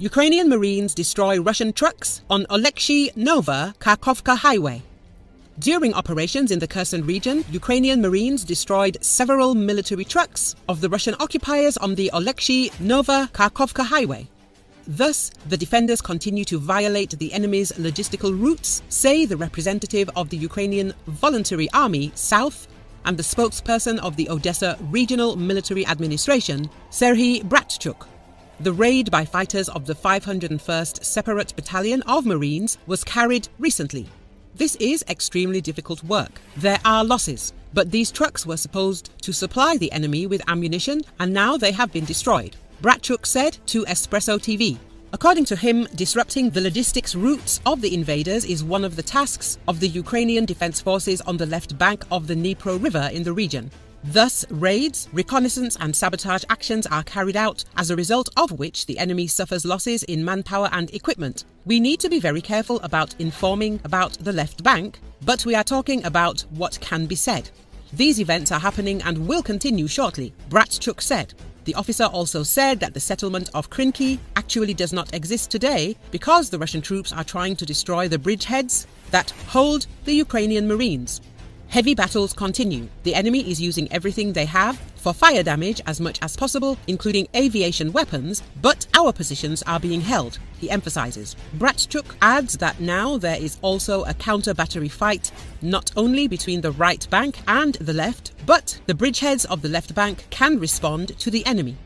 Ukrainian Marines destroy Russian trucks on Oleshky-Nova Kakhovka highway. During operations in the Kherson region, Ukrainian Marines destroyed several military trucks of the Russian occupiers on the Oleshky-Nova Kakhovka highway. Thus, the defenders continue to violate the enemy's logistical routes, say the representative of the Ukrainian Voluntary Army South and the spokesperson of the Odessa Regional Military Administration, Serhiy Bratchuk. The raid by fighters of the 501st Separate Battalion of Marines was carried recently. This is extremely difficult work. There are losses, but these trucks were supposed to supply the enemy with ammunition and now they have been destroyed, Bratchuk said to Espresso TV. According to him, disrupting the logistics routes of the invaders is one of the tasks of the Ukrainian Defense Forces on the left bank of the Dnipro River in the region. Thus, raids, reconnaissance and sabotage actions are carried out, as a result of which the enemy suffers losses in manpower and equipment. We need to be very careful about informing about the left bank, but we are talking about what can be said. These events are happening and will continue shortly, Bratchuk said. The officer also said that the settlement of Kharkiv actually does not exist today because the Russian troops are trying to destroy the bridgeheads that hold the Ukrainian Marines. Heavy battles continue. The enemy is using everything they have for fire damage as much as possible, including aviation weapons, but our positions are being held, he emphasizes. Bratchuk adds that now there is also a counter-battery fight, not only between the right bank and the left, but the bridgeheads of the left bank can respond to the enemy.